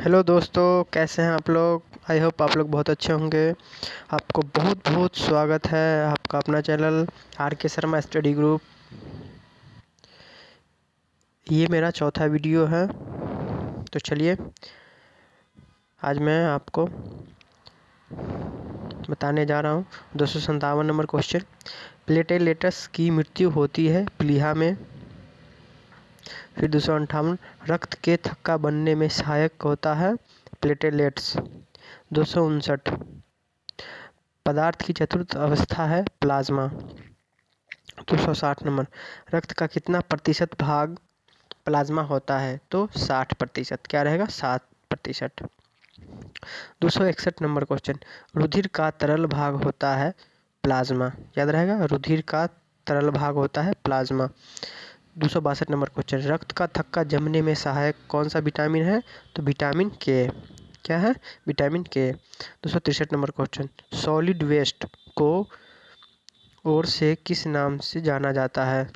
Hello दोस्तों, कैसे हैं आप लोग। आई होप आप लोग बहुत अच्छे होंगे। आपको बहुत बहुत स्वागत है आपका अपना चैनल आर के शर्मा स्टडी ग्रुप। ये मेरा चौथा वीडियो है। तो चलिए आज मैं आपको बताने जा रहा हूँ 257 नंबर क्वेश्चन। प्लेटेलेट्स की मृत्यु होती है प्लीहा में। फिर 258 रक्त के थक्का बनने में सहायक होता है प्लेटेलेट्स। 259 पदार्थ की चतुर्थ अवस्था है प्लाज्मा। 260 नंबर रक्त का कितना प्रतिशत भाग प्लाज्मा होता है, तो 60%। क्या रहेगा? 7%। 261 नंबर क्वेश्चन रुधिर का तरल भाग होता है प्लाज्मा। याद रहेगा, रुधिर का तरल भाग होता है प्लाज्मा। 262 नंबर क्वेश्चन रक्त का थक्का जमने में सहायक कौन सा विटामिन है, तो विटामिन के। क्या है? विटामिन के। 263 नंबर क्वेश्चन सॉलिड वेस्ट को और से किस नाम से जाना जाता है,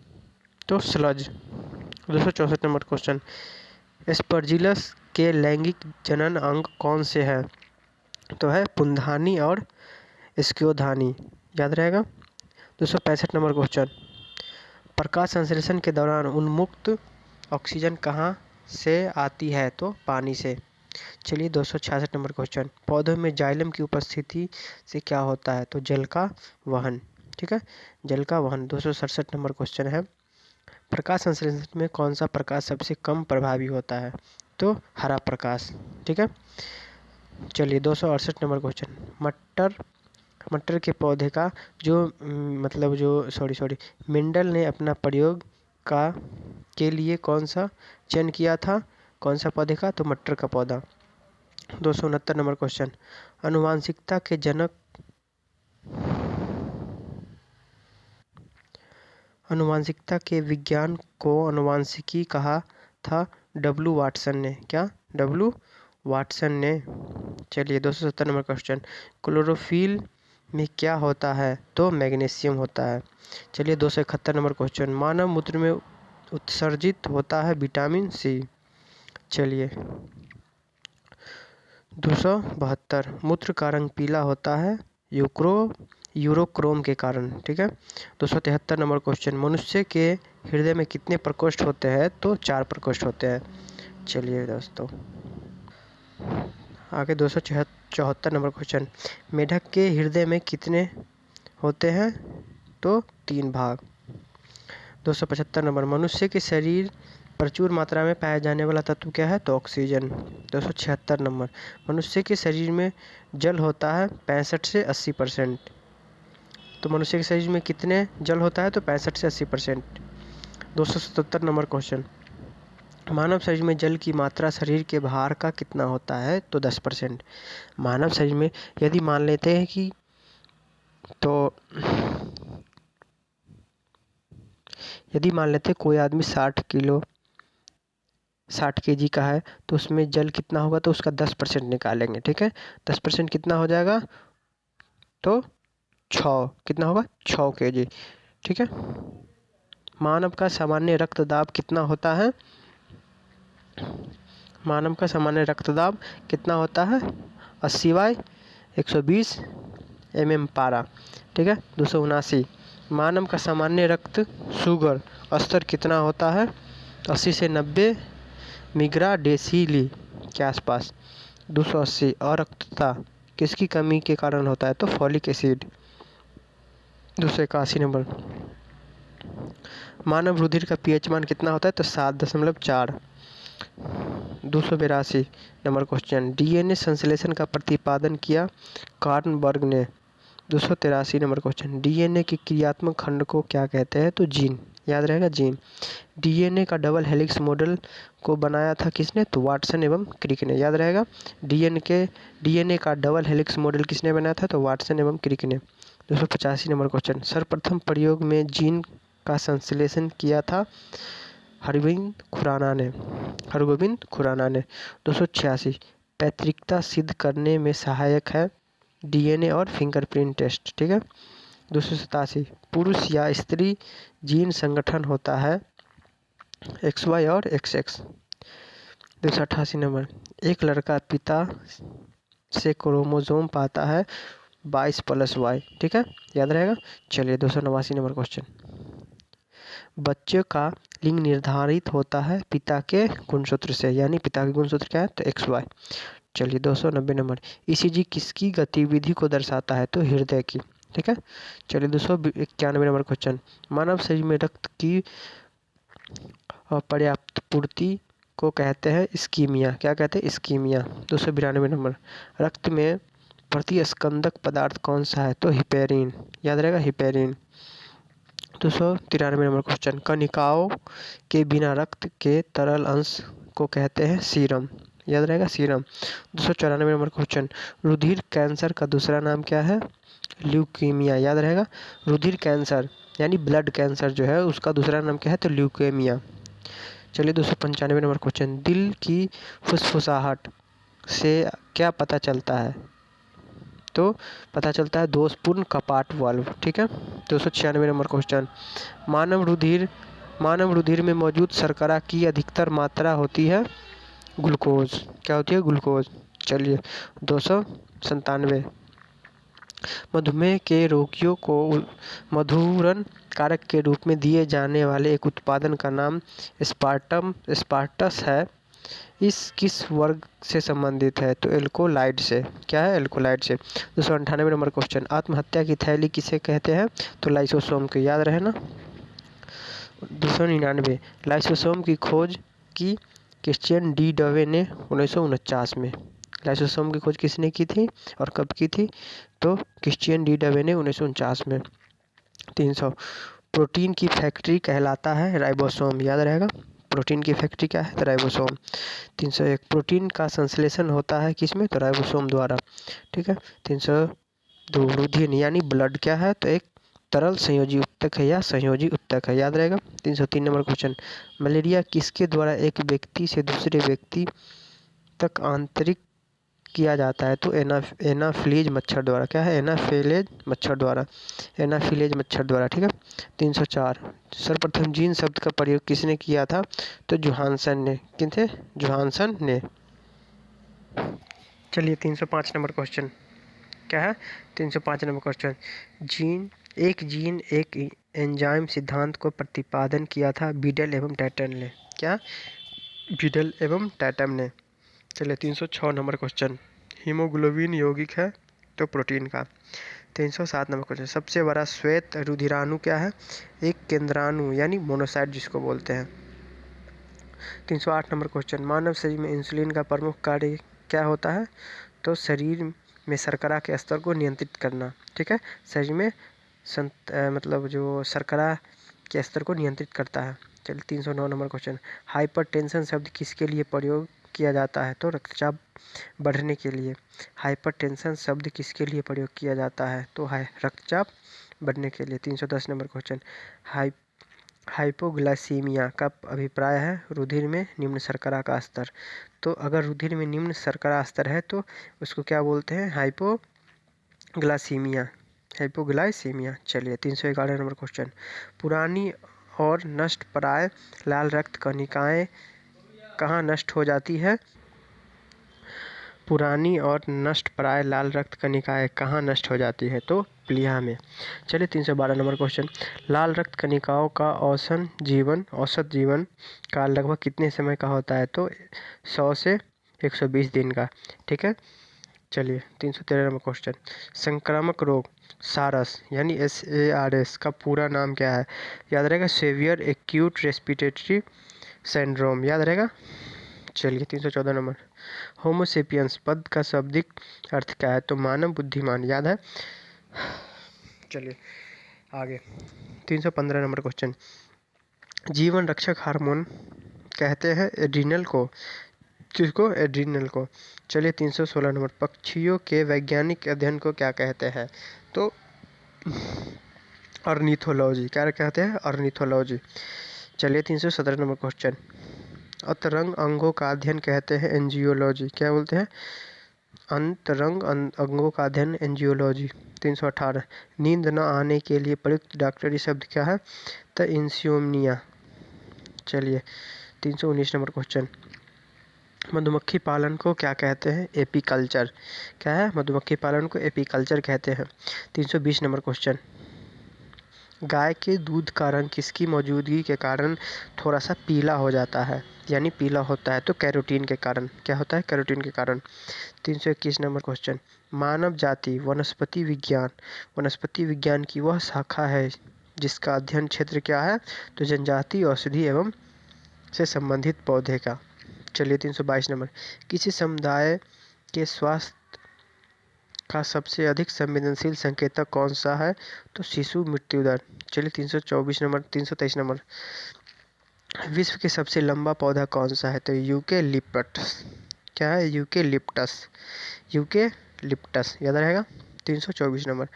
तो स्लज। 264 नंबर क्वेश्चन एस्परजिलस के लैंगिक जनन अंग कौन से हैं, तो है पुंधानी और स्क्योधानी। याद रहेगा। 265 नंबर क्वेश्चन प्रकाश संश्लेषण के दौरान उन्मुक्त ऑक्सीजन कहाँ से आती है, तो पानी से। चलिए 266 नंबर क्वेश्चन पौधों में जाइलम की उपस्थिति से क्या होता है, तो जल का वहन। ठीक है, जल का वहन। 267 नंबर क्वेश्चन है प्रकाश संश्लेषण में कौन सा प्रकाश सबसे कम प्रभावी होता है, तो हरा प्रकाश। ठीक है। चलिए 268 नंबर क्वेश्चन मटर के पौधे का मेंडल ने अपना प्रयोग का के लिए कौन सा चयन किया था, कौन सा पौधे का, तो मटर का पौधा। 269 नंबर क्वेश्चन आनुवांशिकता के जनक आनुवांशिकता के विज्ञान को आनुवांशिकी कहा था डब्ल्यू वाटसन ने। क्या? डब्ल्यू वाटसन ने। चलिए 270 नंबर क्वेश्चन क्लोरोफिल में क्या होता है, तो मैग्नीशियम होता है। चलिए 271 नंबर क्वेश्चन मानव मूत्र में उत्सर्जित होता है विटामिन सी। चलिए 272 मूत्र का रंग पीला होता है यूरोक्रोम के कारण। ठीक है। 273 नंबर क्वेश्चन मनुष्य के हृदय में कितने प्रकोष्ठ होते हैं, तो 4 प्रकोष्ठ होते हैं। चलिए दोस्तों आगे 274 नंबर क्वेश्चन मेढक के हृदय में कितने होते हैं, तो 3 भाग। 275 नंबर मनुष्य के शरीर प्रचुर मात्रा में पाया जाने वाला तत्व क्या है, तो ऑक्सीजन। 276 नंबर मनुष्य के शरीर में जल होता है 65 से 80%। तो मनुष्य के शरीर में कितने जल होता है, तो 65 से 80%। 277 नंबर क्वेश्चन मानव शरीर में जल की मात्रा शरीर के भार का कितना होता है, तो 10%। मानव शरीर में यदि मान लेते हैं कि यदि मान लेते हैं कोई आदमी 60 केजी का है, तो उसमें जल कितना होगा, तो उसका 10% निकालेंगे। ठीक है, 10% कितना हो जाएगा, तो 6 कितना होगा, 6 केजी। ठीक है। मानव का सामान्य रक्तदाब कितना होता है, मानव का सामान्य रक्तदाब कितना होता है 80/120 mm पारा। ठीक है। 279 मानव का सामान्य रक्त शुगर स्तर कितना होता है 80 से 90 मिग्रा डेसीली के आसपास। 280 अरक्तता किसकी कमी के कारण होता है, तो फॉलिक एसिड। 281 नंबर मानव रुधिर का पीएच मान कितना होता है, तो 7.4। 282 नंबर क्वेश्चन डीएनए संश्लेषण का प्रतिपादन किया कार्नबर्ग ने। 283 नंबर क्वेश्चन डीएनए के क्रियात्मक खंड को क्या कहते हैं, तो जीन। याद रहेगा, जीन। डीएनए का डबल हेलिक्स मॉडल को बनाया था किसने, तो वाटसन एवं क्रिक ने। याद रहेगा, डीएनए का डबल हेलिक्स मॉडल किसने बनाया था, तो वाटसन एवं क्रिक ने। 285 नंबर क्वेश्चन सर्वप्रथम प्रयोग में जीन का संश्लेषण किया था हरगोविंद खुराना ने। 286 पैतृकता सिद्ध करने में सहायक है डीएनए और फिंगरप्रिंट टेस्ट। ठीक है। 287 पुरुष या स्त्री जीन संगठन होता है XY और XX। 288 नंबर, एक लड़का पिता से क्रोमोसोम पाता है 22+Y, ठीक है, याद रहेगा। चलिए 289 नंबर क्वेश्चन, बच्चे का लिंग निर्धारित होता है पिता के गुणसूत्र से, यानी पिता के गुणसूत्र क्या है तो XY। चलिए 290 नंबर, ECG किसकी गतिविधि को दर्शाता है तो हृदय की, ठीक है। चलिए 291 नंबर क्वेश्चन, मानव शरीर में रक्त की पर्याप्त पूर्ति को कहते हैं इस्कीमिया, क्या कहते हैं इस्कीमिया। 292 नंबर, रक्त में प्रतिस्कंदक पदार्थ कौन सा है तो हिपेरिन, याद रहेगा हिपेरिन। 293 नंबर क्वेश्चन, कनिकाओं के बिना रक्त के तरल अंश को कहते हैं सीरम, याद रहेगा सीरम। 294 नंबर क्वेश्चन, रुधिर कैंसर का दूसरा नाम क्या है ल्यूकीमिया, याद रहेगा। रुधिर कैंसर यानी ब्लड कैंसर जो है उसका दूसरा नाम क्या है तो ल्यूकेमिया। चलिए 295 नंबर क्वेश्चन, दिल की फुसफुसाहट से क्या पता चलता है तो पता चलता है दोषपूर्ण कपाट वाल्व, ठीक है। 296 नंबर क्वेश्चन, मानव रुधिर में मौजूद शर्करा की अधिकतर मात्रा होती है ग्लूकोज, क्या होती है ग्लूकोज। चलिए 297, मधुमेह के रोगियों को मधुरण कारक के रूप में दिए जाने वाले एक उत्पादन का नाम स्पार्टस है, इस किस वर्ग से संबंधित है तो एल्कोलाइड से, क्या है एल्कोलाइड से। 298 नंबर क्वेश्चन, आत्महत्या की थैली किसे कहते हैं तो लाइसोसोम को, याद रहे ना। 299, लाइसोसोम की खोज की क्रिश्चियन डी डवे ने 1949 में, लाइसोसोम की खोज किसने की थी और कब की थी तो क्रिश्चियन डी डवे ने 1949 में। 300, प्रोटीन की फैक्ट्री कहलाता है राइबोसोम, याद रहेगा प्रोटीन की फैक्ट्री क्या है तो राइबोसोम। 301, प्रोटीन का संश्लेषण होता है किसमें तो राइबोसोम द्वारा, ठीक है। 302, रुधिर यानी ब्लड क्या है तो एक तरल संयोजी उत्तक है या संयोजी उत्तक है, याद रहेगा। 303 नंबर क्वेश्चन, मलेरिया किसके द्वारा एक व्यक्ति से दूसरे व्यक्ति तक आंतरिक किया जाता है तो एनाफिलीज मच्छर द्वारा, क्या है एनाफिलीज मच्छर द्वारा, एनाफिलीज मच्छर द्वारा, ठीक है। 304, सर्वप्रथम जीन शब्द का प्रयोग किसने किया था तो जोहानसन ने, किन थे जोहानसन ने। चलिए 305 नंबर क्वेश्चन क्या है 305 नंबर क्वेश्चन, जीन एक एंजाइम सिद्धांत को प्रतिपादन किया था बीडल एवं टैटम ने, क्या बीडल एवं टैटम ने। चलिए 306 नंबर क्वेश्चन, हीमोग्लोबिन यौगिक है तो प्रोटीन का। 307 नंबर क्वेश्चन, सबसे बड़ा श्वेत रुधिराणु क्या है एक केंद्राणु यानी मोनोसाइट जिसको बोलते हैं। 308 नंबर क्वेश्चन, मानव शरीर में इंसुलिन का प्रमुख कार्य क्या होता है तो शरीर में शर्करा के स्तर को नियंत्रित करना, ठीक है, शरीर में मतलब जो शर्करा के स्तर को नियंत्रित करता है। चलिए 309 नंबर क्वेश्चन, हाइपरटेंशन शब्द किसके लिए प्रयोग किया जाता है तो रक्तचाप बढ़ने के लिए, हाइपरटेंशन शब्द किसके लिए प्रयोग किया जाता है तो रक्तचाप बढ़ने के लिए। 310 नंबर क्वेश्चन, हाइपोग्लाइसीमिया का अभिप्राय है रुधिर में निम्न शर्करा का स्तर, तो अगर रुधिर में निम्न शर्करा स्तर है तो उसको क्या बोलते हैं हाइपोग्लाइसीमिया, हाइपोग्लाइसीमिया। चलिए 311 नंबर क्वेश्चन, पुरानी और नष्ट प्राय लाल रक्त कणिकाएं कहाँ नष्ट हो जाती है, पुरानी और नष्ट प्राय लाल रक्त कणिकाएं कहाँ नष्ट हो जाती है तो प्लीहा में। चलिए 312 नंबर क्वेश्चन, लाल रक्त कणिकाओं का औसत जीवन काल लगभग कितने समय का होता है तो 100 से 120 दिन का, ठीक है। चलिए 313 नंबर क्वेश्चन, संक्रामक रोग सारस यानी SARS का पूरा नाम क्या है, याद रहेगा सेवियर एक्यूट रेस्पिरेटरी सिंड्रोम, याद रहेगा। चलिए 314 नंबर, होमोसेपियंस पद का शाब्दिक अर्थ क्या है तो मानव बुद्धिमान, याद है। चलिए आगे 315 नंबर क्वेश्चन, जीवन रक्षक हार्मोन कहते हैं एड्रिनल को, किसको एड्रिनल को। चलिए 316 नंबर, पक्षियों के वैज्ञानिक अध्ययन को क्या कहते हैं तो ऑर्निथोलॉजी, क्या कहते हैं ऑर्निथोलॉजी। चलिए 317 नंबर क्वेश्चन, अंतरंग अंगों का अध्ययन कहते हैं एंजियोलॉजी, क्या बोलते हैं अंतरंग अंगों का अध्ययन एंजियोलॉजी। 318, नींद न आने के लिए प्रयुक्त डॉक्टरी शब्द क्या है तो इंसोम्निया। चलिए 319 नंबर क्वेश्चन, मधुमक्खी पालन को क्या कहते हैं? एपीकल्चर। क्या है? मधुमक्खी पालन को एपीकल्चर कहते हैं। 320 नंबर क्वेश्चन, गाय के दूध का रंग किसकी मौजूदगी के कारण थोड़ा सा पीला हो जाता है, यानी पीला होता है? तो कैरोटीन के कारण। क्या होता है? कैरोटीन के कारण। 321 नंबर क्वेश्चन, मानव जाति वनस्पति विज्ञान की वह शाखा है जिसका अध्ययन क्षेत्र क्या है? तो जनजाति, औषधि एवं से संबंधित पौधे का। चलिए 322 नंबर, किसी समुदाय के स्वास्थ्य का सबसे अधिक संवेदनशील संकेतक कौन सा है? तो शिशु मृत्यु दर। चलिए 323 नंबर, विश्व के सबसे लंबा पौधा कौन सा है? तो यूकेलिप्टस। क्या है? यूकेलिप्टस याद रहेगा। 324 नंबर,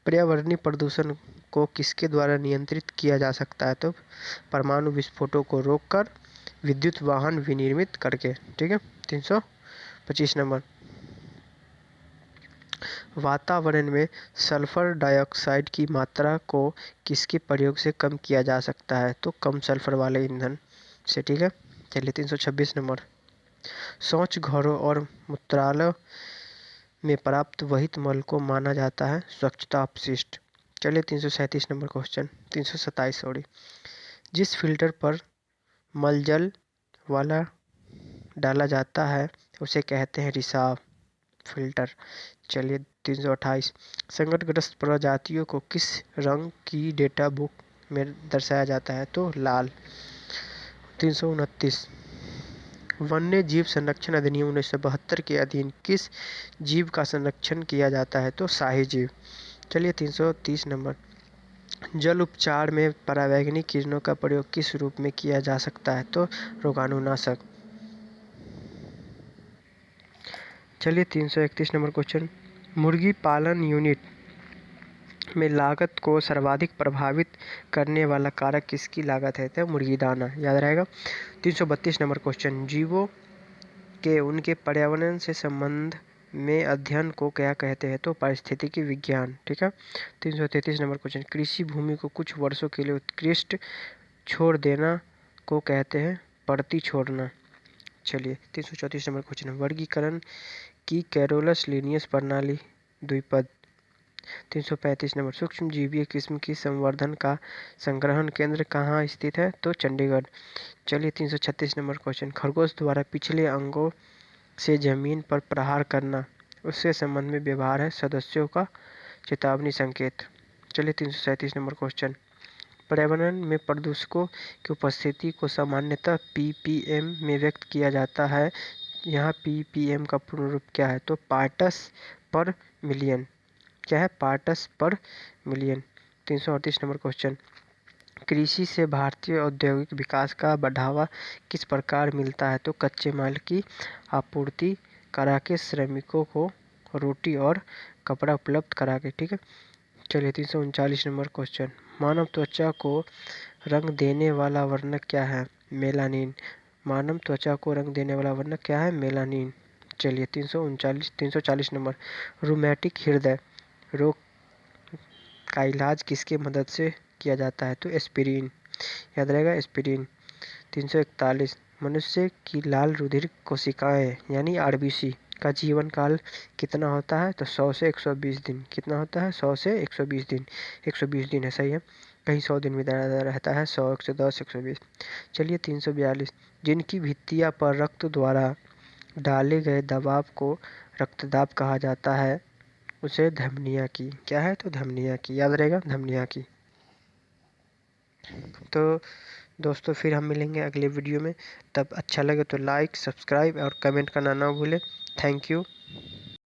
पर्यावरणीय प्रदूषण को किसके द्वारा नियंत्रित किया जा सकता है? तो परमाणु विस्फोटों को रोककर, विद्युत वाहन विनिर्मित करके। ठीक है। 325 नंबर, वातावरण में सल्फर डाइऑक्साइड की मात्रा को किसके प्रयोग से कम किया जा सकता है? तो कम सल्फर वाले ईंधन से। ठीक है। चलिए 326 नंबर, शौच घरों और मूत्रालय में प्राप्त वहित मल को माना जाता है स्वच्छता अपशिष्ट। चलिए 337 नंबर क्वेश्चन, 327 सॉरी, जिस फिल्टर पर मलजल वाला डाला जाता है उसे कहते हैं रिसाव फिल्टर। चलिए 328, संकटग्रस्त प्रजातियों को किस रंग की डेटा बुक में दर्शाया जाता है? तो लाल। 329, वन्य जीव संरक्षण अधिनियम 1972 के अधीन किस जीव का संरक्षण किया जाता है? तो शाही जीव। चलिए 330 नंबर, जल उपचार में परावैंगनिक किरणों का प्रयोग किस रूप में किया जा सकता है? तो रोगाणुनाशक। चलिए 331 नंबर क्वेश्चन, मुर्गी पालन यूनिट में लागत को सर्वाधिक प्रभावित करने वाला कारक किसकी लागत है? तो मुर्गी दाना। याद रहेगा। 332 नंबर क्वेश्चन, जीवों के उनके पर्यावरण से संबंध में अध्ययन को क्या कहते हैं? तो पारिस्थितिकी विज्ञान। ठीक है। 333 नंबर क्वेश्चन, कृषि भूमि को कुछ वर्षों के लिए उत्कृष्ट छोड़ देना को कहते हैं? पड़ती छोड़ना। चलिए 334 नंबर क्वेश्चन, वर्गीकरण की कैरोलस लिनियस प्रणाली द्विपद। 335 नंबर, सूक्ष्म जीवीय किस्म की संवर्धन का संग्रहण केंद्र कहाँ स्थित है? तो चंडीगढ़। चलिए 336 नंबर क्वेश्चन, खरगोश द्वारा पिछले अंगों से जमीन पर प्रहार करना उसके संबंध में व्यवहार है सदस्यों का चेतावनी संकेत। चलिए 337 नंबर क्वेश्चन, पर्यावरण में प्रदूषकों की उपस्थिति को सामान्यतः ppm में व्यक्त किया जाता है। यहाँ ppm का पूर्ण रूप क्या है? तो पार्ट्स पर मिलियन। क्या है? पार्ट्स पर मिलियन। 338 नंबर क्वेश्चन, कृषि से भारतीय औद्योगिक विकास का बढ़ावा किस प्रकार मिलता है? तो कच्चे माल की आपूर्ति करा के, श्रमिकों को रोटी और कपड़ा उपलब्ध करा के। ठीक है। चलिए 339 नंबर क्वेश्चन, मानव त्वचा को रंग देने वाला वर्णक क्या है? मेलानिन। मानव त्वचा को रंग देने वाला वर्णक क्या है? मेलानिन। चलिए 340 नंबर, रूमेटिक हृदय रोग का इलाज किसके मदद से किया जाता है? तो एस्पिरिन। याद रहेगा, एस्पिरिन। 341, मनुष्य की लाल रुधिर कोशिकाएं यानी आरबीसी का जीवन काल कितना होता है? तो 100 से 120 दिन। कितना होता है? 100 से 120 दिन। 120 दिन है, सही है। कहीं 100 दिन भी रहता है, 100, 110, 120। चलिए 342, जिनकी भित्तियाँ पर रक्त द्वारा डाले गए दबाव को रक्तदाब कहा जाता है उसे धमनिया की। क्या है? तो धमनिया की। याद रहेगा, धमनिया की। तो दोस्तों फिर हम मिलेंगे अगले वीडियो में। तब अच्छा लगे तो लाइक, सब्सक्राइब और कमेंट करना ना भूलें। Thank you.